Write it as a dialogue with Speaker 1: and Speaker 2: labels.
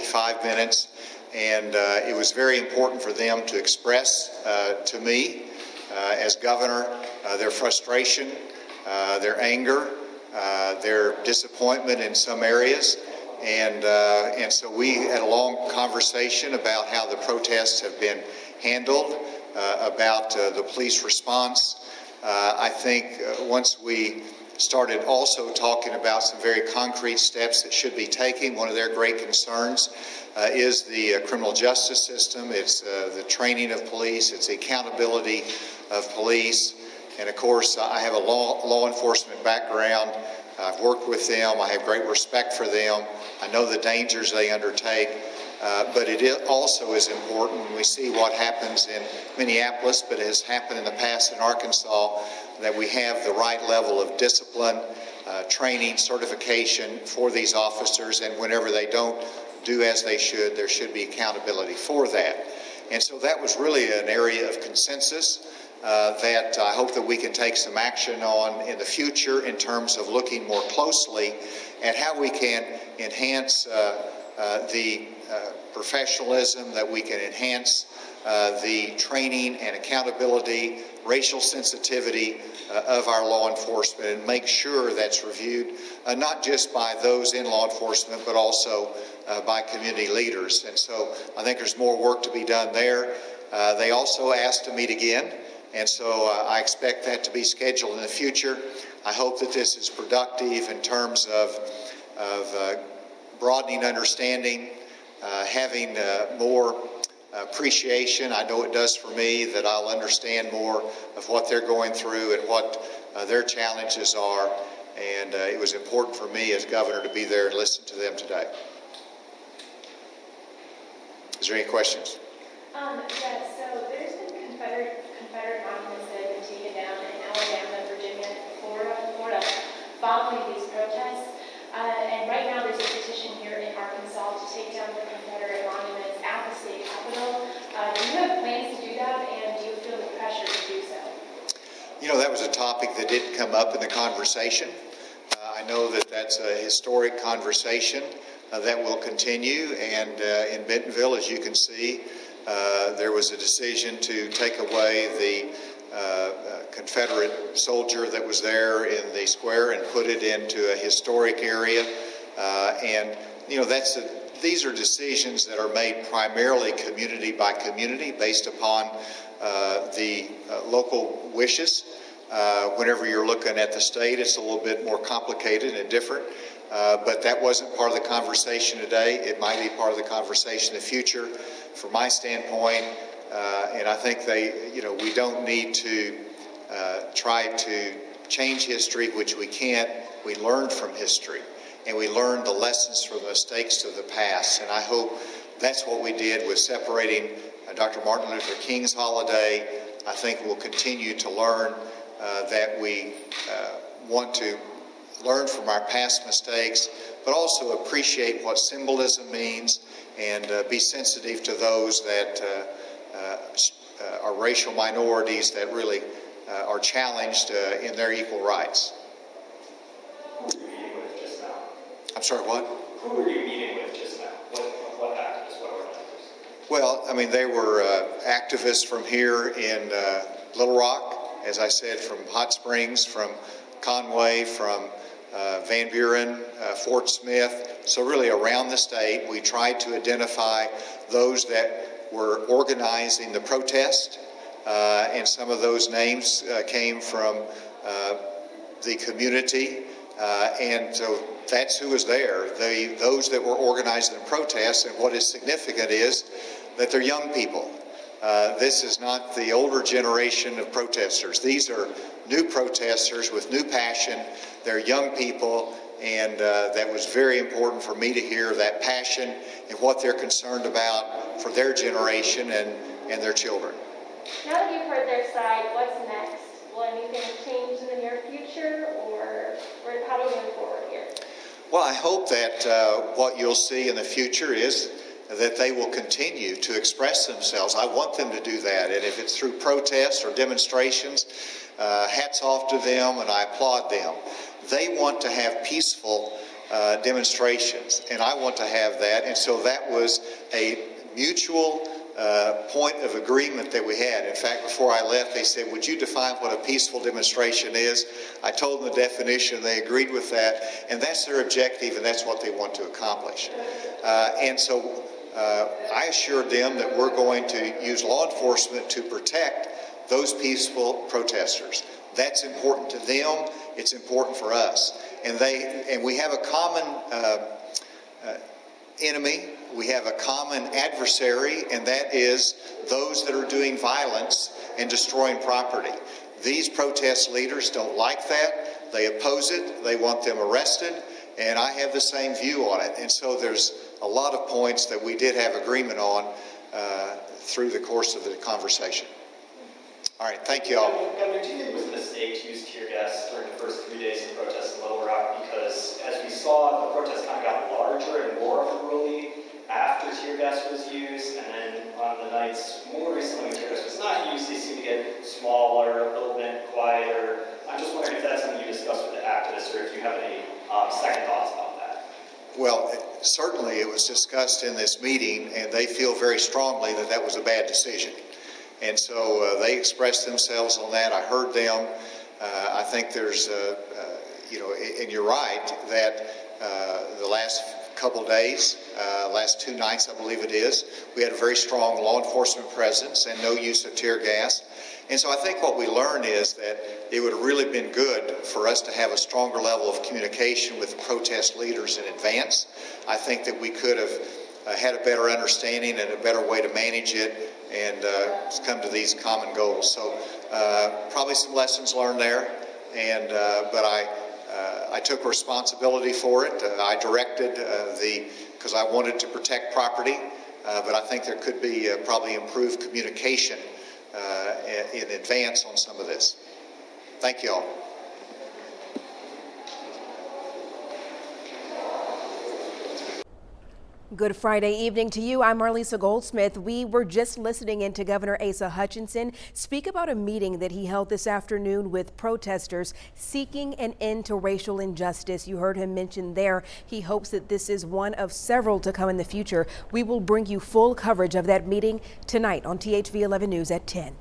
Speaker 1: 45 minutes, and it was very important for them to express to me as governor their frustration, their anger, their disappointment in some areas. And so we had a long conversation about how the protests have been handled, about the police response. I think once we started also talking about some very concrete steps that should be taken, one of their great concerns is the criminal justice system. It's the training of police. It's the accountability of police. And of course, I have a law enforcement background. I've worked with them. I have great respect for them. I know the dangers they undertake. But it also is important when we see what happens in Minneapolis, but has happened in the past in Arkansas, that we have the right level of discipline, training, certification for these officers, and whenever they don't do as they should, there should be accountability for that. And so that was really an area of consensus that I hope that we can take some action on in the future in terms of looking more closely at how we can enhance the professionalism, that we can enhance the training and accountability, racial sensitivity of our law enforcement, and make sure that's reviewed not just by those in law enforcement, but also by community leaders. And so I think there's more work to be done there. They also asked to meet again, and so I expect that to be scheduled in the future. I hope that this is productive in terms of broadening understanding, having more appreciation. I know it does for me, that I'll understand more of what they're going through and what their challenges are. And it was important for me as governor to be there and listen to them today. Is there any questions?
Speaker 2: Yes, so there's been Confederate monuments that have been taken down in Alabama, Virginia, Florida, following these protests. And right now there's a petition here in Arkansas to take down the Confederate monuments at the state capitol. Do you have plans to do that, and do you feel the pressure to do so?
Speaker 1: You know, that was a topic that didn't come up in the conversation. I know that that's a historic conversation that will continue, and in Bentonville, as you can see, there was a decision to take away the Confederate soldier that was there in the square and put it into a historic area. And, you know, these are decisions that are made primarily community by community based upon the local wishes. Whenever you're looking at the state, it's a little bit more complicated and different. But that wasn't part of the conversation today. It might be part of the conversation in the future. From my standpoint, and I think we don't need to try to change history, which we can't. We learn from history, and we learn the lessons from the mistakes of the past. And I hope that's what we did with separating Dr. Martin Luther King's holiday. I think we'll continue to learn that we want to learn from our past mistakes, but also appreciate what symbolism means, and be sensitive to those that are racial minorities that really are challenged in their equal rights.
Speaker 3: Who were you meeting with just now?
Speaker 1: I'm sorry, what?
Speaker 3: Who were you meeting with just now? What activists, what organizers?
Speaker 1: Well, I mean, they were activists from here in Little Rock, as I said, from Hot Springs, from Conway, from Van Buren, Fort Smith. So really around the state, we tried to identify those that were organizing the protest, and some of those names came from the community, and so that's who was there. Those that were organizing the protests, and what is significant is that they're young people. This is not the older generation of protesters. These are new protesters with new passion. They're young people, and that was very important for me to hear that passion and what they're concerned about for their generation and their children.
Speaker 2: Now that you've heard their side, what's next? Will anything change in the near future, or how do we move forward here?
Speaker 1: Well, I hope that what you'll see in the future is that they will continue to express themselves. I want them to do that, and if it's through protests or demonstrations, hats off to them, and I applaud them. They want to have peaceful demonstrations, and I want to have that. And so that was a mutual point of agreement that we had. In fact, before I left, they said, would you define what a peaceful demonstration is? I told them the definition, they agreed with that, and that's their objective, and that's what they want to accomplish. And so I assured them that we're going to use law enforcement to protect those peaceful protesters. That's important to them, it's important for us. And we have a common enemy, we have a common adversary, and that is those that are doing violence and destroying property. These protest leaders don't like that, they oppose it, they want them arrested, and I have the same view on it. And so there's a lot of points that we did have agreement on through the course of the conversation. All right, thank you all.
Speaker 3: Governor, do you think it was a mistake to use tear gas during the first 3 days of protests in Little Rock? Because as we saw, the protests kind of got larger and more unruly after tear gas was used, and then on the nights more recently when tear gas was not used, they seemed to get smaller, a little bit quieter. I'm just wondering if that's something you discussed with the activists, or if you have any second thoughts about that.
Speaker 1: Well, certainly it was discussed in this meeting, and they feel very strongly that that was a bad decision. And so they expressed themselves on that. I heard them. I think there's, and you're right, that the last couple days, last 2 nights, I believe it is, we had a very strong law enforcement presence and no use of tear gas. And so I think what we learned is that it would have really been good for us to have a stronger level of communication with the protest leaders in advance. I think that we could have had a better understanding and a better way to manage it and come to these common goals. So probably some lessons learned there, and but I took responsibility for it. I directed because I wanted to protect property, but I think there could be probably improved communication in advance on some of this. Thank you all.
Speaker 4: Good Friday evening to you. I'm Marlisa Goldsmith. We were just listening in to Governor Asa Hutchinson speak about a meeting that he held this afternoon with protesters seeking an end to racial injustice. You heard him mention there he hopes that this is one of several to come in the future. We will bring you full coverage of that meeting tonight on THV 11 News at 10.